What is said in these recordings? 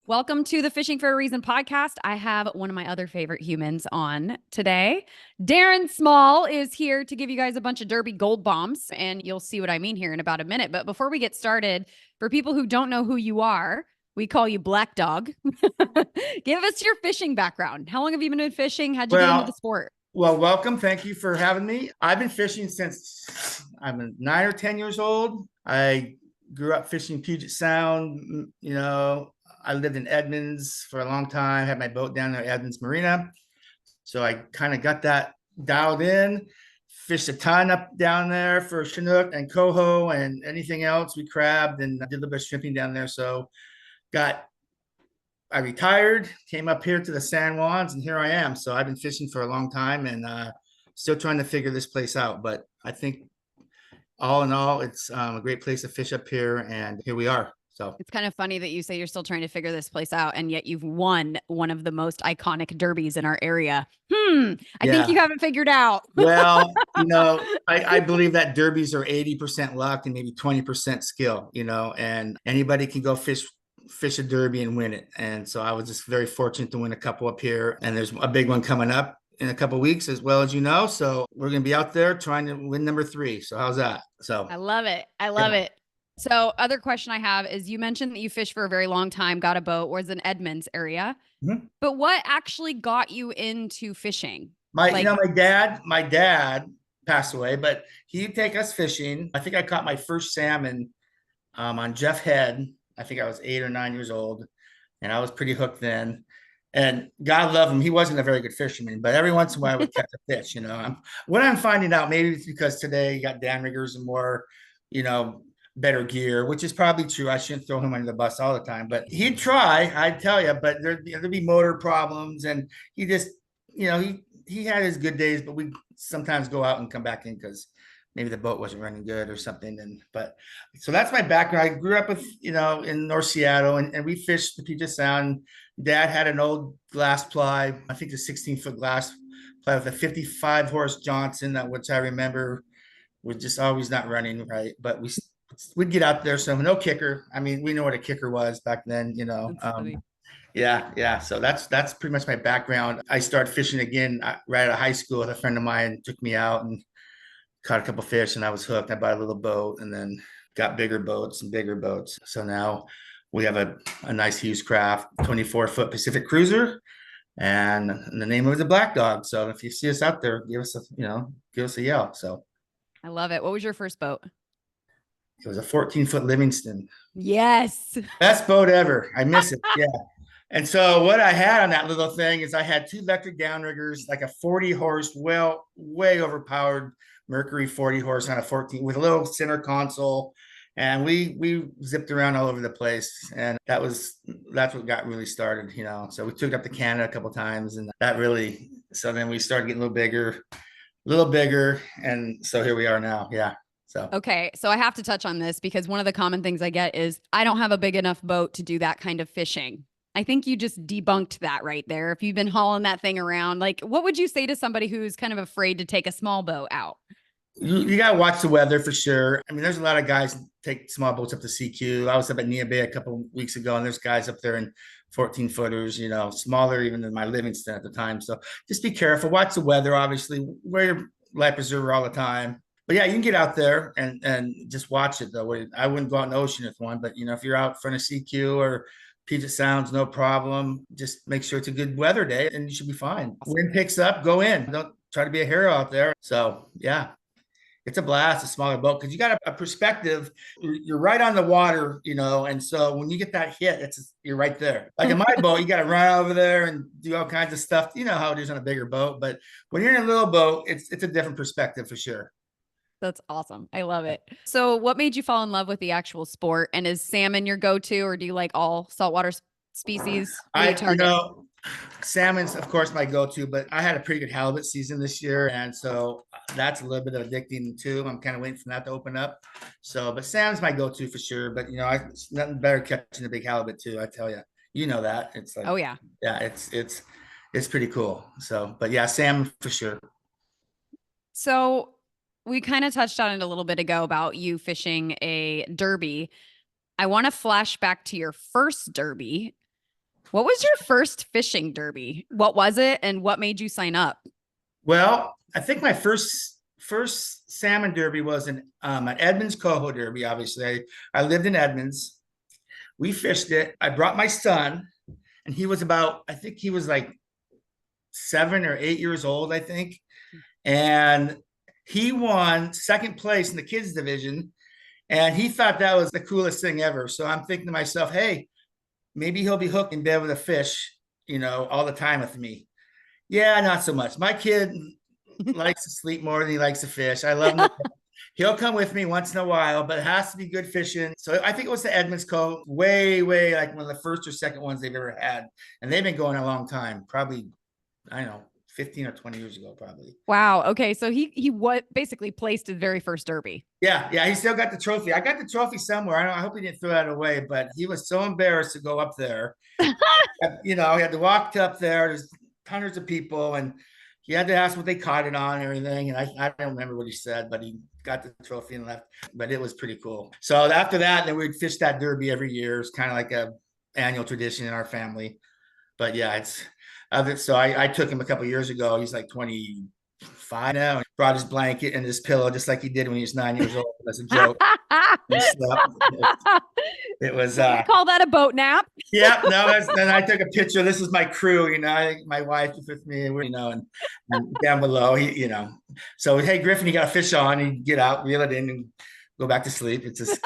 Welcome to the Fishing for a Reason podcast. I have one of my other favorite humans on today. Darrin Small is here to give you guys a bunch of derby gold bombs, and you'll see what I mean here in about a minute. But before we get started, for people who don't know who you are, we call you Black Dog. Give us your fishing background. How long have you been fishing? How'd you get into the sport? Well, welcome. Thank you for having me. I've been fishing since I'm 9 or 10 years old. I grew up fishing Puget Sound. I lived in Edmonds for a long time, had my boat down there at Edmonds Marina. So I kind of got that dialed in, fished a ton up down there for Chinook and coho and anything else. We crabbed and did a little bit of shrimping down there. So I retired, came up here to the San Juans, and here I am. So I've been fishing for a long time and still trying to figure this place out. But I think all in all, it's a great place to fish up here, and here we are. So it's kind of funny that you say you're still trying to figure this place out, and yet you've won one of the most iconic derbies in our area. I think you haven't figured out. Well, I believe that derbies are 80% luck and maybe 20% skill, and anybody can go fish a derby and win it. And so I was just very fortunate to win a couple up here, and there's a big one coming up in a couple of weeks as well, as you know. So we're going to be out there trying to win number 3. So how's that? So I love it. I love it. So other question I have is, you mentioned that you fished for a very long time, got a boat, was in Edmonds area, but what actually got you into fishing? My dad passed away, but he'd take us fishing. I think I caught my first salmon on Jeff Head. I think I was 8 or 9 years old, and I was pretty hooked then. And God love him, he wasn't a very good fisherman, but every once in a while I would catch a fish. What I'm finding out, maybe it's because today you got dam riggers and more, better gear, which is probably true. I shouldn't throw him under the bus all the time, but he'd try, I'd tell you. But there'd be motor problems, and he just, he had his good days, but we sometimes go out and come back in because maybe the boat wasn't running good or something. So that's my background. I grew up with, in North Seattle, and we fished the Puget Sound. Dad had an old glass ply, I think a 16-foot glass ply with a 55 horse Johnson, which I remember was just always not running right. But we'd get out there, so no kicker. I mean, we know what a kicker was back then, Yeah. So that's pretty much my background. I started fishing again right out of high school. A friend of mine took me out and caught a couple fish, and I was hooked. I bought a little boat and then got bigger boats and bigger boats. So now we have a nice Hughes craft, 24-foot Pacific Cruiser, and the name of the Black Dog. So if you see us out there, give us a yell. So I love it. What was your first boat? It was a 14-foot Livingston. Yes. Best boat ever. I miss it. Yeah. And so what I had on that little thing is I had 2 electric downriggers, like a 40 horse, way overpowered Mercury 40 horse on a 14 with a little center console. And we zipped around all over the place. And that's what got really started, So we took it up to Canada a couple of times, and so then we started getting a little bigger. And so here we are now. Yeah. So. Okay. So I have to touch on this because one of the common things I get is I don't have a big enough boat to do that kind of fishing. I think you just debunked that right there. If you've been hauling that thing around, like, what would you say to somebody who's kind of afraid to take a small boat out? You got to watch the weather for sure. I mean, there's a lot of guys take small boats up to CQ. I was up at Nia Bay a couple of weeks ago, and there's guys up there in 14 footers, smaller even than my Livingston at the time. So just be careful. Watch the weather, obviously. Wear your life preserver all the time. But yeah, you can get out there and just watch it, though. I wouldn't go out in the ocean with one, but if you're out in front of CQ or Puget Sound's, no problem. Just make sure it's a good weather day and you should be fine. Wind picks up, go in. Don't try to be a hero out there. So yeah, it's a blast, a smaller boat, because you got a perspective. You're right on the water, and so when you get that hit, you're right there. Like in my boat, you got to run over there and do all kinds of stuff. You know how it is on a bigger boat, but when you're in a little boat, it's a different perspective for sure. That's awesome. I love it. So what made you fall in love with the actual sport? And is salmon your go-to, or do you like all saltwater species? Salmon's, of course, my go-to, but I had a pretty good halibut season this year. And so that's a little bit of addicting too. I'm kind of waiting for that to open up. So, but salmon's my go-to for sure. But, it's nothing better catching a big halibut too. I tell you, that it's like, oh yeah. Yeah. It's pretty cool. So, but yeah, salmon for sure. So we kind of touched on it a little bit ago about you fishing a derby. I want to flash back to your first derby. What was your first fishing derby? What was it and what made you sign up? Well, I think my first salmon derby was an Edmonds coho derby. Obviously, I lived in Edmonds. We fished it. I brought my son, and he was about, I think he was like 7 or 8 years old, I think. And he won second place in the kids division. And he thought that was the coolest thing ever. So I'm thinking to myself, hey, maybe he'll be hooked and be able to fish, all the time with me. Yeah, not so much. My kid likes to sleep more than he likes to fish. I love him. He'll come with me once in a while, but it has to be good fishing. So I think it was the Edmonds Cove, way, way like one of the first or second ones they've ever had. And they've been going a long time, probably, I don't know, 15 or 20 years ago, probably. Wow. Okay. So he what basically placed his very first derby. Yeah, yeah, he still got the trophy. I got the trophy somewhere. I hope he didn't throw that away, but he was so embarrassed to go up there. He had to walk up there. There's hundreds of people, and he had to ask what they caught it on and everything. And I don't remember what he said, but he got the trophy and left. But it was pretty cool. So after that, then we'd fish that derby every year. It's kind of like a annual tradition in our family. But yeah, it's so I took him a couple years ago. He's like 25 now. Brought his blanket and his pillow just like he did when he was 9 years old. That's a joke. It was call that a boat nap. Yeah, no, then I took a picture. This is my crew, I think my wife is with me, and down below, So hey, Griffin, you got a fish on, and get out, reel it in, and go back to sleep. It's just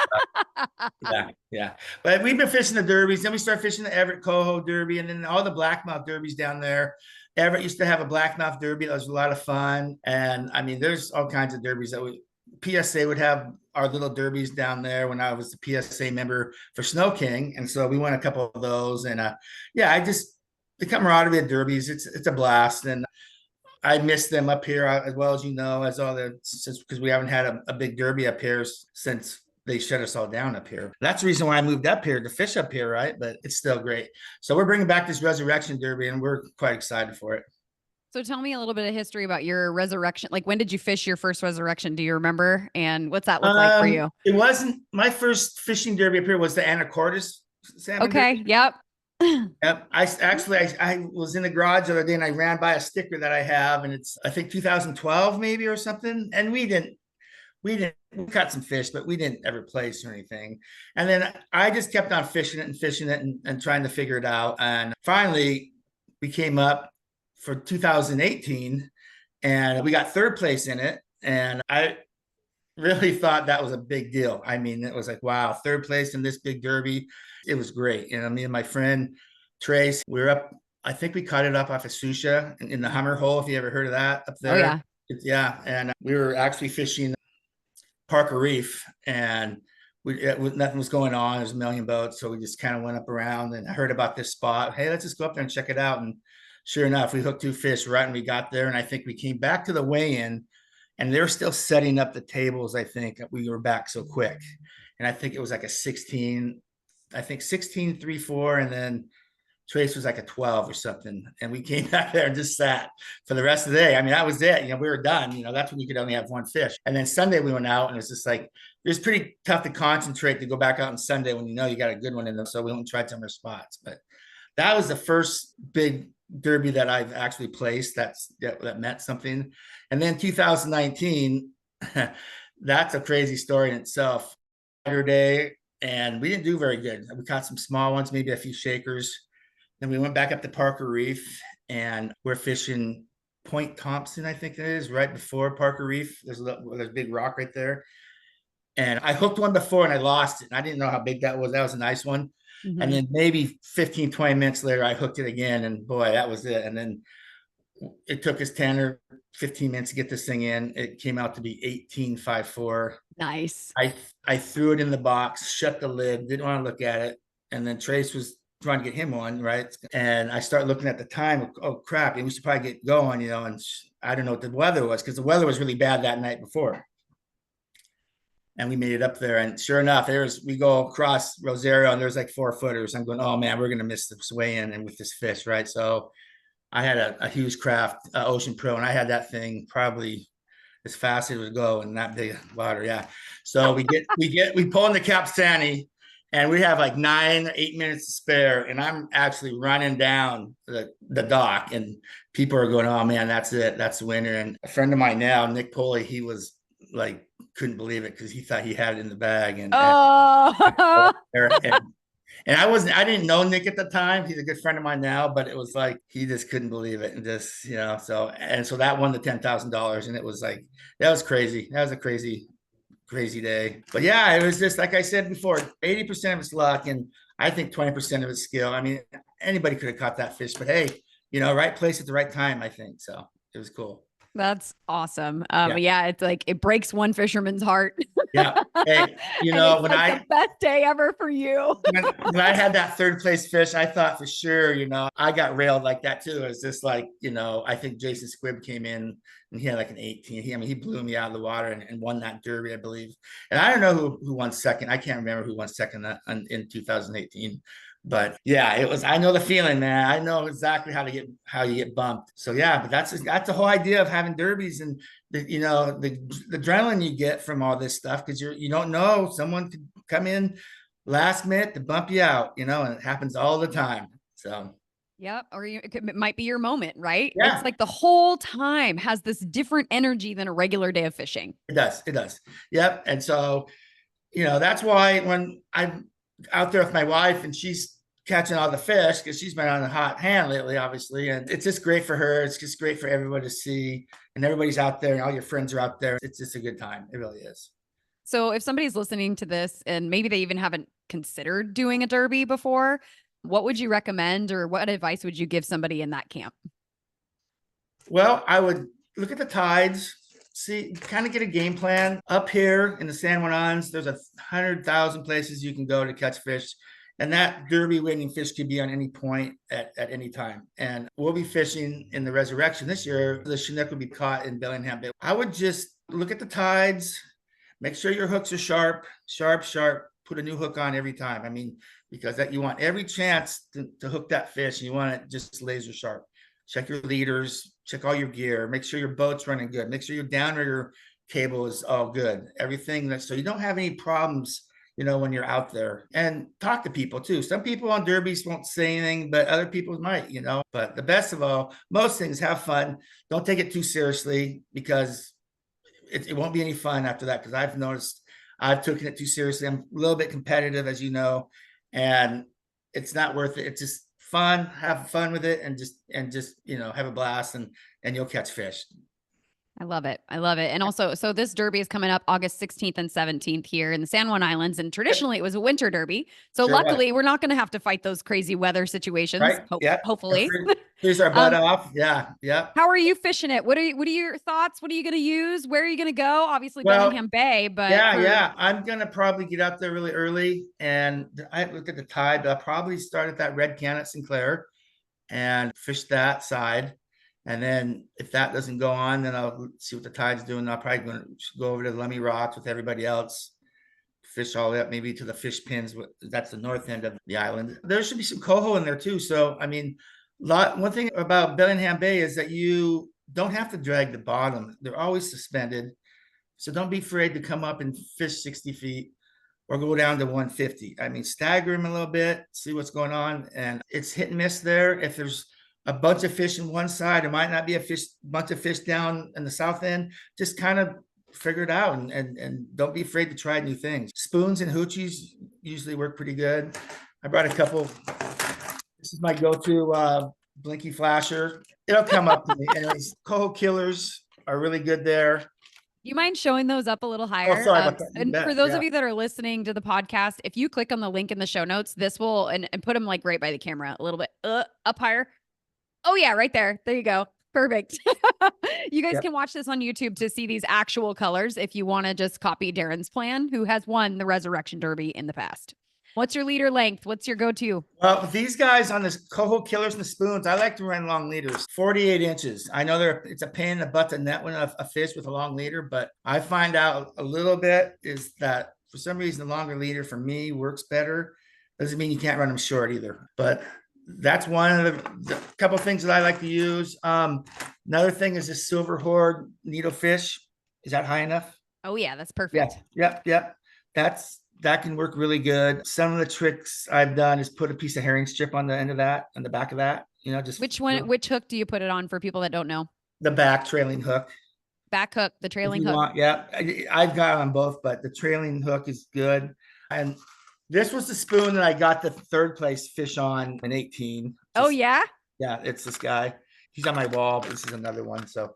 yeah. But we've been fishing the derbies, then we start fishing the Everett Coho Derby, and then all the blackmouth derbies down there. Everett used to have a blackmouth derby. That was a lot of fun. And I mean, there's all kinds of derbies that PSA would have our little derbies down there when I was the PSA member for Snow King. And so we won a couple of those. And the camaraderie of derbies, it's a blast. And I miss them up here as well as because we haven't had a big derby up here since they shut us all down up here. That's the reason why I moved up here to fish up here, right? But it's still great. So we're bringing back this Resurrection Derby, and we're quite excited for it. So tell me a little bit of history about your resurrection. Like, when did you fish your first resurrection? Do you remember? And what's that look like for you? It wasn't my first fishing derby up here was the Anacortes salmon. Okay. Derby. Yep. Yep. I was in the garage the other day and I ran by a sticker that I have, and it's I think 2012 maybe or something. And we caught some fish, but we didn't ever place or anything. And then I just kept on fishing it and trying to figure it out. And finally we came up for 2018 and we got third place in it. And I really thought that was a big deal. I mean, it was like, wow, third place in this big derby. It was great. And me and my friend Trace, we were up, I think we caught it up off of Susha in the Hummer Hole, if you ever heard of that up there. Oh, yeah. Yeah. And we were actually fishing Parker Reef, and nothing was going on. There's a million boats. So we just kind of went up around, and I heard about this spot. Hey, let's just go up there and check it out. And sure enough, we hooked two fish right when we got there. And I think we came back to the weigh-in, and they're still setting up the tables. I think we were back so quick. And I think it was like a 16, 3-4. And then Trace was like a 12 or something. And we came back there and just sat for the rest of the day. I mean, that was it. We were done. That's when you could only have one fish. And then Sunday we went out, and it was just like, it was pretty tough to concentrate to go back out on Sunday when you got a good one in them. So we went and tried some other spots. But that was the first big derby that I've actually placed that meant something. And then 2019, that's a crazy story in itself. Saturday, and we didn't do very good. We caught some small ones, maybe a few shakers. Then we went back up to Parker Reef, and we're fishing Point Thompson, I think it is, right before Parker Reef. There's a big rock right there. And I hooked one before and I lost it. And I didn't know how big that was. That was a nice one. Mm-hmm. And then maybe 15, 20 minutes later, I hooked it again, and boy, that was it. And then it took us 10 or 15 minutes to get this thing in. It came out to be 18.54. Nice. I threw it in the box, shut the lid, didn't want to look at it. And then Trace was trying to get him one, right? And I start looking at the time. Oh crap! And we should probably get going, And I don't know what the weather was, because the weather was really bad that night before. And we made it up there, and sure enough, we go across Rosario, and there's like 4 footers. I'm going, oh man, we're gonna miss this weigh-in and with this fish, right? So I had a huge craft, Ocean Pro, and I had that thing probably as fast as it would go in that big water. Yeah. So we pull in the capstani, And we have like 8 minutes to spare, and I'm actually running down the dock, and people are going, "Oh man, that's it, that's the winner." And a friend of mine now, Nick Poley, he was like, couldn't believe it because he thought he had it in the bag, Oh, and I didn't know Nick at the time. He's a good friend of mine now, but it was like he just couldn't believe it, and just so that won the $10,000, and it was like that was crazy. That was a crazy day. But yeah, it was just like I said before, 80% of it's luck, and I think 20% of it's skill. I mean, anybody could have caught that fish, but hey, right place at the right time, I think. So it was cool. that's awesome. Yeah. Yeah, it's like it breaks one fisherman's heart. Yeah. Hey, And it's like the best day ever for you. when I had that third place fish, I thought for sure, I got railed like that too. It was just like, I think Jason Squibb came in and he had like an 18. He blew me out of the water and won that derby, I believe. And I don't know who won second. I can't remember who won second in 2018. But yeah, it was. I know the feeling, man. I know exactly how you get bumped. So yeah, but that's the whole idea of having derbies, and the adrenaline you get from all this stuff, because you don't know, someone could come in last minute to bump you out, and it happens all the time. So Yep. Or it might be your moment, right? yeah, It's like the whole time has this different energy than a regular day of fishing. it does. Yep. And so that's why when I'm out there with my wife and she's catching all the fish, because she's been on a hot hand lately, obviously, and it's just great for her. It's just great for everybody to see, and everybody's out there and all your friends are out there. It's just a good time. It really is. So if somebody's listening to this and maybe they even haven't considered doing a derby before, what would you recommend, or what advice would you give somebody in that camp? Well, I would look at the tides, see, kind of get a game plan. Up here in the San Juan Islands, there's 100,000 places you can go to catch fish. And that derby winning fish could be on any point at any time. And we'll be fishing in the Resurrection this year. The Chinook will be caught in Bellingham Bay. I would just look at the tides, make sure your hooks are sharp, put a new hook on every time. I mean, because you want every chance to hook that fish, and you want it just laser sharp. Check your leaders, check all your gear, make sure your boat's running good, make sure your downrigger cable is all good, everything so you don't have any problems, when you're out there. And talk to people too. Some people on derbies won't say anything, but other people might, but the best of all, most things, have fun. Don't take it too seriously, because it won't be any fun after that. Because I've noticed I've taken it too seriously. I'm a little bit competitive, as you know, and it's not worth it. It's just fun, have fun with it, and just have a blast, and you'll catch fish. I love it. I love it. And also, so this derby is coming up August 16th and 17th here in the San Juan Islands. And traditionally it was a winter derby. So Sure was. luckily we're not going to have to fight those crazy weather situations. Right? Yeah. Hopefully. Freeze our butt off. Yeah. Yeah. How are you fishing it? What are your thoughts? What are you going to use? Where are you going to go? Obviously Well, Bellingham Bay, but yeah. I'm gonna probably get out there really early, and I look at the tide. I'll probably start at that Red Can at Sinclair and fish that side. And then if that doesn't go on, then I'll see what the tide's doing. I'll probably go over to the Lummi Rocks with everybody else, fish all the way up maybe to the fish pins. That's the north end of the island. There should be some coho in there too. So, I mean, one thing about Bellingham Bay is that you don't have to drag the bottom. They're always suspended. So don't be afraid to come up and fish 60 feet or go down to 150. I mean, stagger them a little bit, see what's going on. And it's hit and miss there. If there's a bunch of fish in one side, there might not be a bunch of fish down in the south end. Just kind of figure it out, and don't be afraid to try new things. Spoons and hoochies usually work pretty good. I brought a couple. This is my go-to blinky flasher. It'll come up to me. And these coho killers are really good there. you mind showing those up a little higher? Oh, sorry about that. And for those of you that are listening to the podcast, if you click on the link in the show notes, this will, and put them like right by the camera, a little bit up higher. Oh yeah, right there. There you go. Perfect. You guys can watch this on YouTube to see these actual colors if you want to just copy Darren's plan, who has won the Resurrection Derby in the past. What's your leader length? What's your go-to? Well, these guys on this coho killers and the spoons, I like to run long leaders, 48 inches. I know it's a pain in the butt to net with a fish with a long leader, but I find out a little bit is that for some reason, the longer leader for me works better. Doesn't mean you can't run them short either, but that's one of the couple of things that I like to use. Another thing is this silver horde needlefish. Is that high enough? Oh yeah, that's perfect. Yep. That's that can work really good. Some of the tricks I've done is put a piece of herring strip on the end of that, on the back of that, just Which hook do you put it on for people that don't know? the back trailing hook. Back hook, the If trailing you hook. want, yeah. I've got on both, but the trailing hook is good. And this was the spoon that I got the third place fish on in 18. Oh, yeah? Yeah, it's this guy. He's on my wall, but this is another one. So,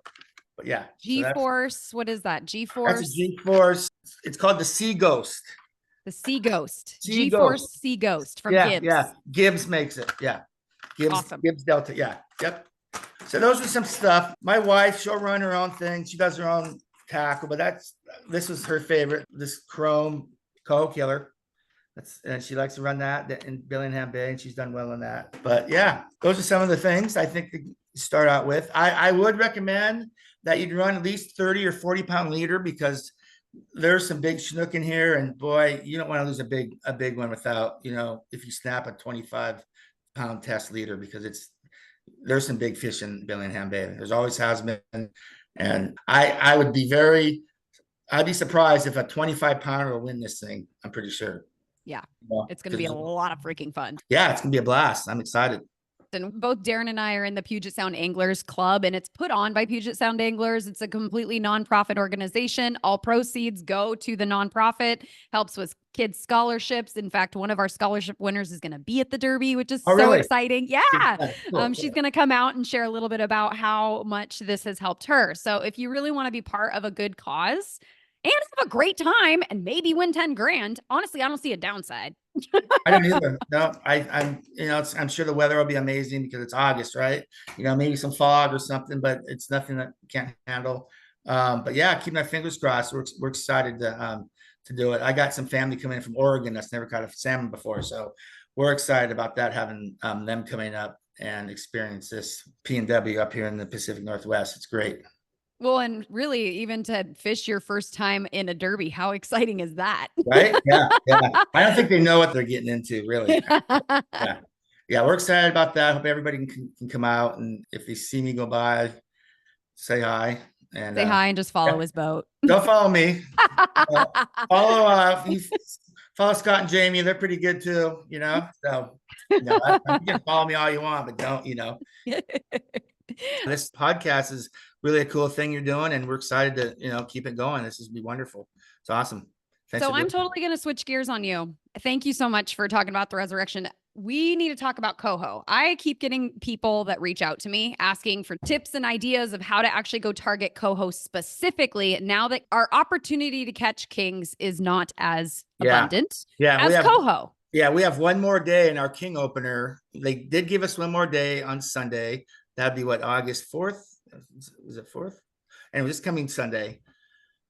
but yeah. So G-Force. What is that? that's a G-Force? G-Force. It's called the Sea Ghost. The Sea Ghost. Sea G-Force Ghost. Sea Ghost from Yeah, Gibbs. yeah. Gibbs makes it. Yeah. Awesome. Gibbs Delta. Yeah. Yep. So those are some stuff. My wife, she'll run her own thing. She does her own tackle, but this was her favorite. This chrome coho killer. And she likes to run that in Billingham Bay, and she's done well in that. But yeah, those are some of the things I think to start out with. I would recommend that you'd run at least 30 or 40 pound leader, because there's some big Chinook in here, and boy, you don't want to lose a big one without, if you snap a 25 pound test leader, because there's some big fish in Billingham Bay. There's always has been, and I'd be surprised if a 25 pounder will win this thing. I'm pretty sure. Yeah, it's going to be a lot of freaking fun. Yeah, it's going to be a blast. I'm excited. And both Darren and I are in the Puget Sound Anglers Club, and it's put on by Puget Sound Anglers. It's a completely nonprofit organization. All proceeds go to the nonprofit, helps with kids' scholarships. In fact, one of our scholarship winners is going to be at the Derby, which is so exciting. Yeah. Cool. She's going to come out and share a little bit about how much this has helped her. So if you really want to be part of a good cause and have a great time and maybe win 10 grand, honestly, I don't see a downside. I don't either. No, I'm sure the weather will be amazing because it's August, right? Maybe some fog or something, but it's nothing that can't handle. But yeah, keep my fingers crossed. We're excited to do it. I got some family coming in from Oregon that's never caught a salmon before, so we're excited about that, having them coming up and experience this P&W up here in the Pacific Northwest. It's great. Well, and really, even to fish your first time in a derby, how exciting is that? Right? Yeah. I don't think they know what they're getting into, really. Yeah, we're excited about that. Hope everybody can come out, and if they see me go by, say hi. And say hi and just follow his boat. Don't follow me. Follow Scott and Jamie. They're pretty good too, So you can follow me all you want, but don't, This podcast is really a cool thing you're doing, and we're excited to keep it going. This is be wonderful. It's awesome. Thanks. So I'm totally going to switch gears on you. Thank you so much for talking about the resurrection. We need to talk about coho. I keep getting people that reach out to me asking for tips and ideas of how to actually go target coho specifically, now that our opportunity to catch kings is not as abundant as coho. Yeah, we have one more day in our king opener. They did give us one more day on Sunday. That'd be what, August 4th? Is it 4th? And this coming Sunday.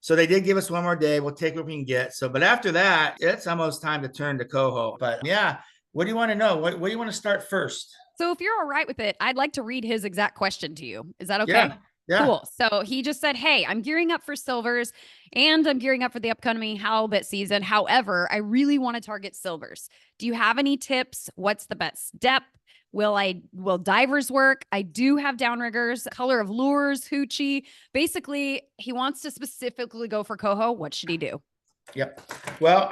So they did give us one more day. We'll take what we can get. But after that, it's almost time to turn to coho. But yeah, what do you want to know? What do you want to start first? So if you're all right with it, I'd like to read his exact question to you. Is that okay? Yeah. Cool. So he just said, hey, I'm gearing up for silvers and I'm gearing up for the upcoming halibut season. However, I really want to target silvers. Do you have any tips? What's the best depth? Will divers work? I do have downriggers, color of lures, hoochie. Basically, he wants to specifically go for coho. What should he do? Yep. Well,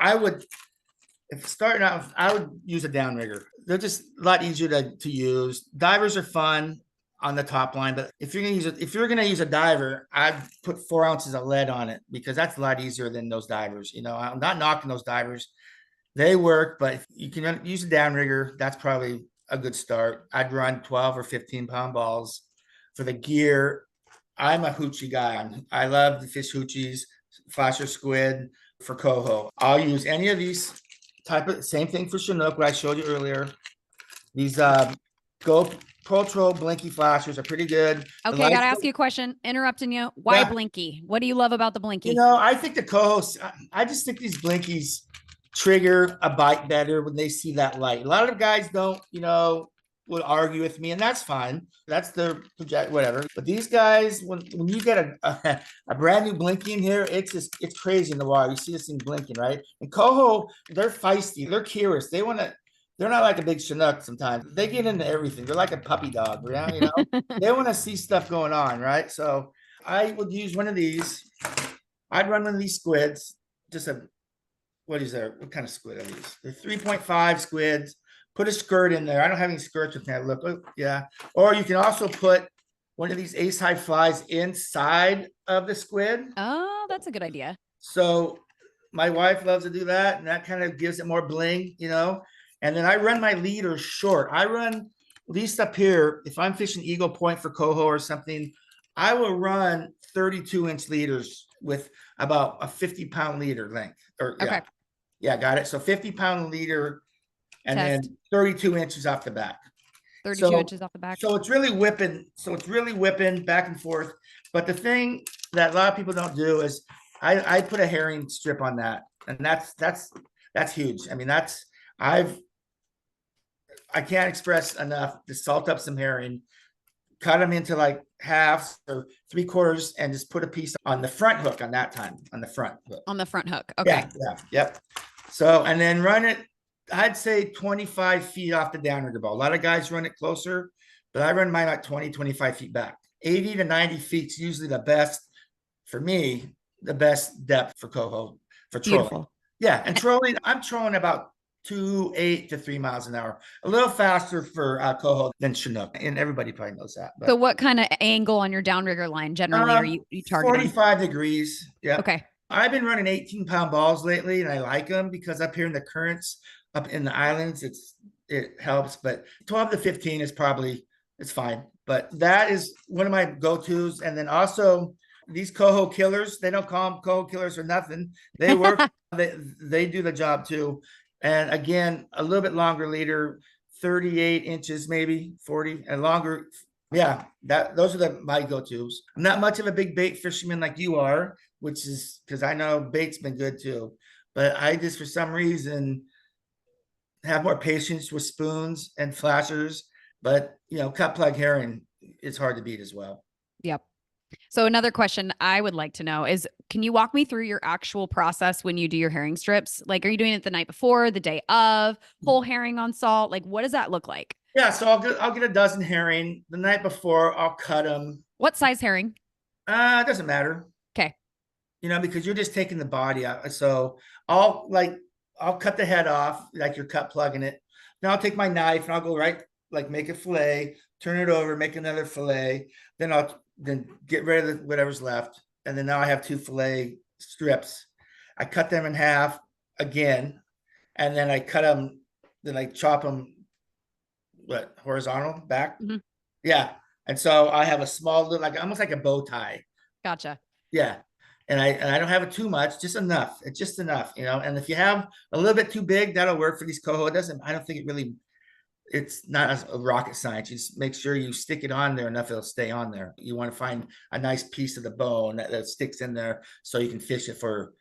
if starting out, I would use a downrigger. They're just a lot easier to use. Divers are fun on the top line, but if you're gonna use a diver, I'd put 4 ounces of lead on it, because that's a lot easier than those divers. I'm not knocking those divers. They work, but if you can use a downrigger, that's probably a good start. I'd run 12 or 15 pound balls. For the gear, I'm a hoochie guy. I love the fish hoochies, flasher squid for coho. I'll use any of these same thing for Chinook, what I showed you earlier. These GoPro Blinky flashers are pretty good. Okay, I gotta ask you a question. Interrupting you. Why Blinky? What do you love about the Blinky? I think the cohos, I just think these Blinkies trigger a bite better when they see that light. A lot of guys don't, would argue with me, and that's fine. That's their project, whatever. But these guys, when you get a brand new Blinky in here, it's crazy in the water. You see this thing blinking, right? And coho, they're feisty. They're curious. They're not like a big Chinook sometimes. They get into everything. They're like a puppy dog, right? They want to see stuff going on, right? So I would use one of these. I'd run one of these squids, just a what is there? What kind of squid are these? They're 3.5 squids. Put a skirt in there. I don't have any skirts with me. Look, oh, yeah. Or you can also put one of these ace high flies inside of the squid. Oh, that's a good idea. So my wife loves to do that, and that kind of gives it more bling, you know. And then I run my leader short. I run, at least up here, if I'm fishing Eagle Point for coho or something, I will run 32-inch leaders with about a 50-pound leader length. Or Okay. Yeah, got it. So 50-pound leader, and Test. then 32 inches off the back. 32 inches off the back. So it's really whipping. So it's really whipping back and forth. But the thing that a lot of people don't do is I put a herring strip on that, and that's huge. I mean, I can't express enough to salt up some herring, cut them into like halves or 3/4, and just put a piece on the front hook on that time, on the front hook. On the front hook. Okay. Yep. So, and then run it, I'd say 25 feet off the downrigger bow. A lot of guys run it closer, but I run mine like 20, 25 feet back. 80 to 90 feet is usually the best, for me, the best depth for coho, for trolling. Beautiful. Yeah, and trolling, I'm trolling about 2.8 to 3 miles an hour, a little faster for coho than Chinook, and everybody probably knows that. So what kind of angle on your downrigger line generally are you targeting? 45 degrees. Yeah. Okay. I've been running 18-pound balls lately, and I like them because up here in the currents, up in the islands, it helps. But 12 to 15 is probably, it's fine. But that is one of my go-tos. And then also these coho killers, they don't call them coho killers or nothing. They work. they do the job too. And again, a little bit longer leader, 38 inches, maybe 40 and longer. Yeah, those are my go-tos. I'm not much of a big bait fisherman like you are, which is because I know bait's been good too. But I just, for some reason, have more patience with spoons and flashers. But, cut plug herring is hard to beat as well. Yep. So another question I would like to know is, can you walk me through your actual process when you do your herring strips? Like, are you doing it the night before, the day of, whole herring on salt? Like, what does that look like? Yeah, so I'll get a dozen herring the night before. I'll cut them. What size herring? It doesn't matter. Okay. Because you're just taking the body out. So I'll cut the head off, like you're cut plugging it. Then I'll take my knife and I'll go right, like make a fillet, turn it over, make another fillet. Then I'll get rid of whatever's left. And then now I have 2 fillet strips. I cut them in half again. And then I cut them, then I chop them, horizontal back? Mm-hmm. Yeah. And so I have a small little, like almost like a bow tie. Gotcha. Yeah. And I don't have it too much, just enough. It's just enough, and if you have a little bit too big, that'll work for these coho. I don't think it's not a rocket science. You just make sure you stick it on there enough, it'll stay on there. You want to find a nice piece of the bone that sticks in there so you can fish it for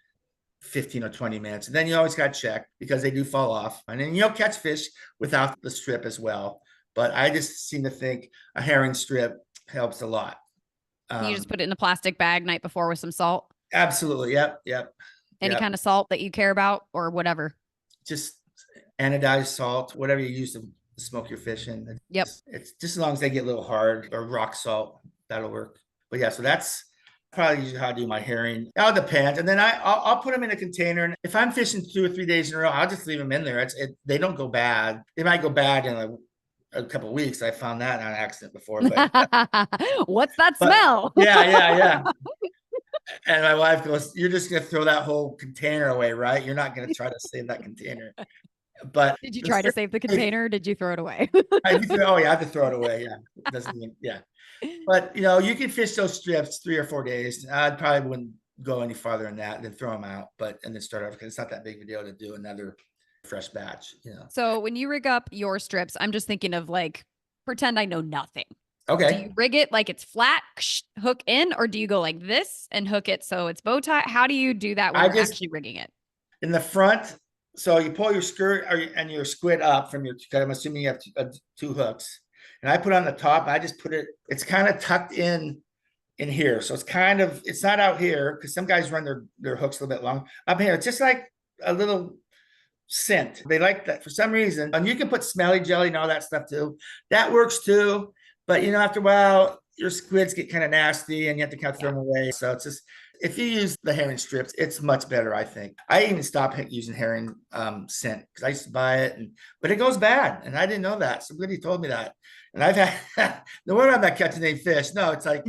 15 or 20 minutes. And then you always got to check because they do fall off. And then you'll catch fish without the strip as well. But I just seem to think a herring strip helps a lot. You just put it in a plastic bag night before with some salt? Absolutely. Yep. Any kind of salt that you care about or whatever? Just anodized salt, whatever you use to smoke your fish in. Yep. It's just as long as they get a little hard, or rock salt, that'll work. But yeah, so that's probably usually how I do my herring. It all depends. And then I'll put them in a container. And if I'm fishing 2 or 3 days in a row, I'll just leave them in there. They don't go bad. They might go bad in a couple of weeks. I found that on accident before. But what's that smell? Yeah. And my wife goes, "You're just going to throw that whole container away, right? You're not going to try to save that container." But did you try to save the container? Or did you throw it away? I had to throw it away. Yeah. It doesn't mean, yeah. But you can fish those strips 3 or 4 days. I probably wouldn't go any farther than that, then throw them out, and then start over, because it's not that big of a deal to do another fresh batch. So when you rig up your strips, I'm just thinking of pretend I know nothing. Okay. Do you rig it like it's flat, hook in, or do you go like this and hook it so it's bow tie? How do you do that when you're actually rigging it? In the front, so you pull your skirt and your squid up from your, I'm assuming you have 2 hooks. And I put on the top, I just put it's kind of tucked in here. So it's not out here, because some guys run their hooks a little bit long. Up here, it's just like a little scent. They like that for some reason. And you can put smelly jelly and all that stuff too. That works too. But after a while, your squids get kind of nasty and you have to kind of throw them away. So if you use the herring strips, it's much better, I think. I even stopped using herring scent because I used to buy it, but it goes bad, and I didn't know that. Somebody told me that, and I've had no wonder I'm not catching any fish. No, it's like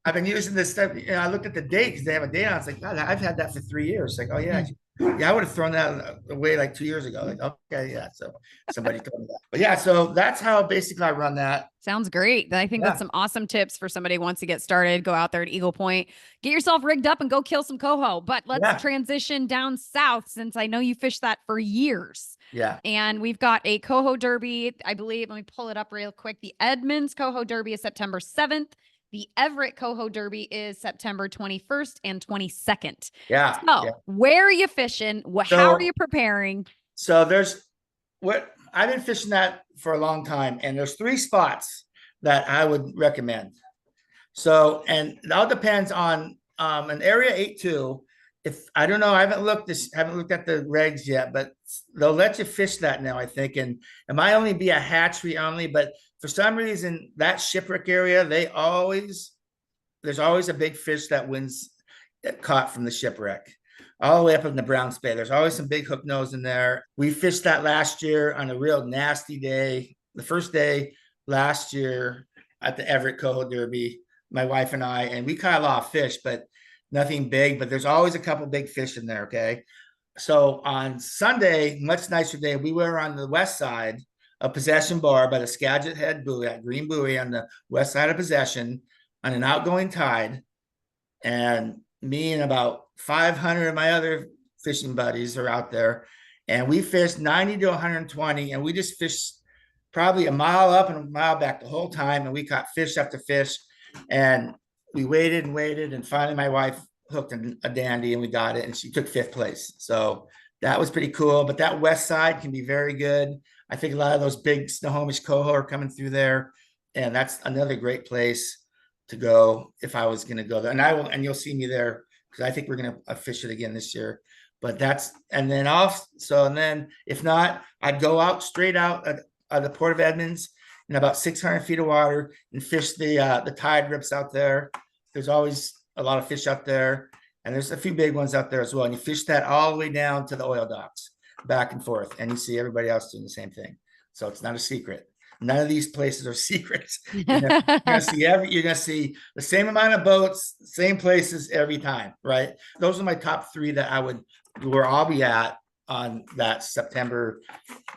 I've been using this stuff. I looked at the date because they have a date on it. It's like, God, I've had that for 3 years. Like, oh yeah, yeah, I would have thrown that away like 2 years ago. Like, okay, yeah. So somebody told me that. But yeah, so that's how basically I run that. Sounds great. I think that's some awesome tips for somebody who wants to get started. Go out there at Eagle Point, get yourself rigged up and go kill some coho. But let's transition down south since I know you fished that for years. Yeah. And we've got a coho derby, I believe. Let me pull it up real quick. The Edmonds Coho Derby is September 7th. The Everett Coho Derby is September 21st and 22nd. Yeah. So where are you fishing? How are you preparing? So I've been fishing that for a long time, and there's 3 spots that I would recommend. So, and it all depends on an area 8-2. If I don't know, I haven't looked at the regs yet, but they'll let you fish that now, I think. And it might only be a hatchery only, but for some reason that shipwreck area, there's always a big fish that wins caught from the shipwreck. All the way up in the Browns Bay. There's always some big hook nose in there. We fished that last year on a real nasty day. The first day last year at the Everett Coho Derby, my wife and I, and we caught a lot of fish, but nothing big. But there's always a couple big fish in there, okay? So on Sunday, much nicer day, we were on the west side of Possession Bar by the Skagit Head Buoy, that green buoy on the west side of Possession on an outgoing tide. And me and about 500 of my other fishing buddies are out there, and we fished 90 to 120, and we just fished probably a mile up and a mile back the whole time, and we caught fish after fish, and we waited and waited, and finally my wife hooked a dandy, and we got it, and she took 5th place. So that was pretty cool. But that west side can be very good. I think a lot of those big Snohomish coho are coming through there, and that's another great place to go if I was going to go there. And you'll see me there because I think we're going to fish it again this year. But and then if not, I'd go out straight out at the Port of Edmonds in about 600 feet of water and fish the tide rips out there. There's always a lot of fish out there, and there's a few big ones out there as well. And you fish that all the way down to the oil docks, back and forth, and you see everybody else doing the same thing. So it's not a secret. None of these places are secrets. You're gonna see the same amount of boats, same places every time, right? Those are my top 3 where I'll be at on that September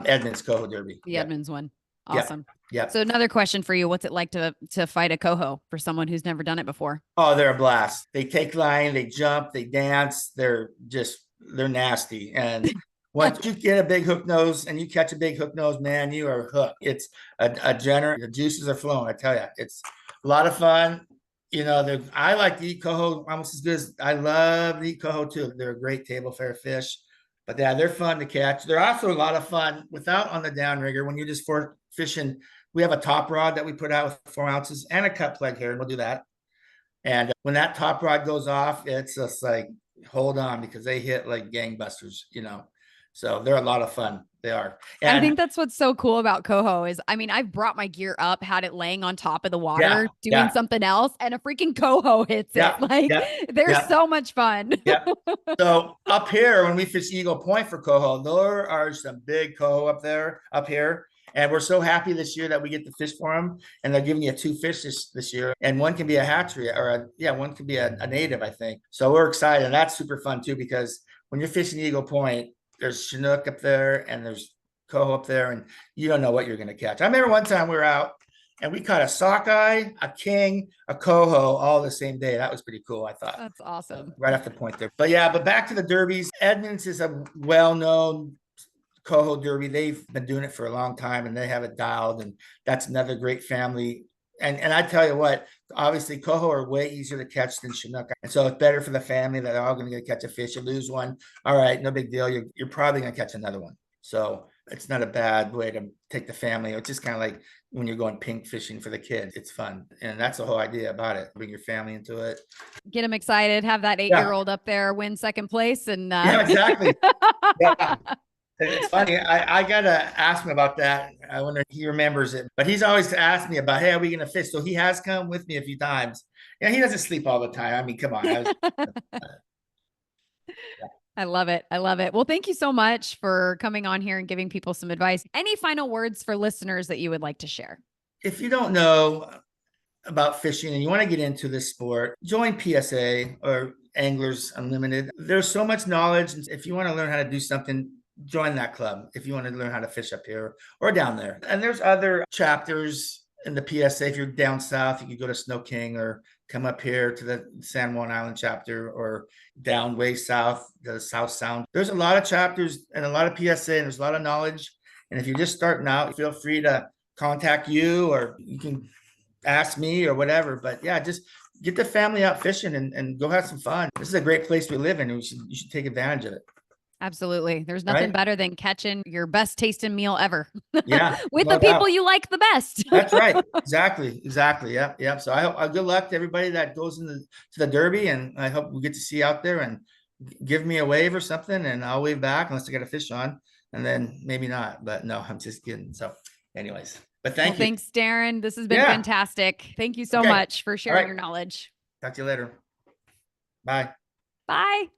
Edmonds Coho Derby. The Edmonds one. Awesome. Yeah. So another question for you. What's it like to fight a coho for someone who's never done it before? Oh, they're a blast. They take line, they jump, they dance. They're nasty. And once you get a big hook nose and you catch a big hook nose, man, you are hooked. It's the juices are flowing. I tell you, it's a lot of fun. I like to eat coho almost as good as I love to eat coho too. They're a great table fare fish, but yeah, they're fun to catch. They're also a lot of fun without on the downrigger when you're just fishing. We have a top rod that we put out with 4 ounces and a cut plug here, and we'll do that. And when that top rod goes off, it's just like, hold on, because they hit like gangbusters, So they're a lot of fun. They are. And I think that's what's so cool about coho is, I've brought my gear up, had it laying on top of the water, doing something else, and a freaking coho hits it. They're so much fun. So up here, when we fish Eagle Point for coho, there are some big coho up here. And we're so happy this year that we get to fish for them. And they're giving you 2 fish this year. And one can be a hatchery one can be a native, I think. So we're excited. And that's super fun too, because when you're fishing Eagle Point, there's Chinook up there and there's coho up there, and you don't know what you're going to catch. I remember one time we were out and we caught a sockeye, a king, a coho all the same day. That was pretty cool, I thought. That's awesome. Right off the point there. But back to the derbies. Edmonds is a well-known coho derby. They've been doing it for a long time and they have it dialed, and that's another great family. And I tell you what, obviously coho are way easier to catch than Chinook. And so it's better for the family that they're all going to get catch a fish. You lose one, all right, no big deal. You're probably going to catch another one. So it's not a bad way to take the family. It's just kind of like when you're going pink fishing for the kids. It's fun. And that's the whole idea about it. Bring your family into it. Get them excited. Have that 8-year-old up there win second place. And yeah, exactly. It's funny. I gotta ask him about that. I wonder if he remembers it. But he's always asked me about, hey, are we gonna fish? So he has come with me a few times. Yeah, he doesn't sleep all the time. I mean, come on. I love it. I love it. Well, thank you so much for coming on here and giving people some advice. Any final words for listeners that you would like to share? If you don't know about fishing and you want to get into this sport, join PSA or Anglers Unlimited. There's so much knowledge. If you want to learn how to do something, join that club. If you want to learn how to fish up here or down there. And there's other chapters in the PSA. If you're down south, you can go to Snow King or come up here to the San Juan Island chapter or down way south, the South Sound. There's a lot of chapters and a lot of PSA and there's a lot of knowledge. And if you're just starting out, feel free to contact you or you can ask me or whatever. But yeah, just get the family out fishing and go have some fun. This is a great place we live in. And you should take advantage of it. Absolutely. There's nothing Right? better than catching your best tasting meal ever Yeah, with no the people doubt. you like the best. That's right. Exactly. Exactly. Yep. Yep. So I hope good luck to everybody that goes into to the Derby, and I hope we get to see you out there and give me a wave or something, and I'll wave back unless I got a fish on, and then maybe not. But no, I'm just kidding. So, anyways, but Well, thank you. thanks, Darren. This has been Yeah. fantastic. Thank you so Okay. much for All sharing right. your knowledge. Talk to you later. Bye. Bye.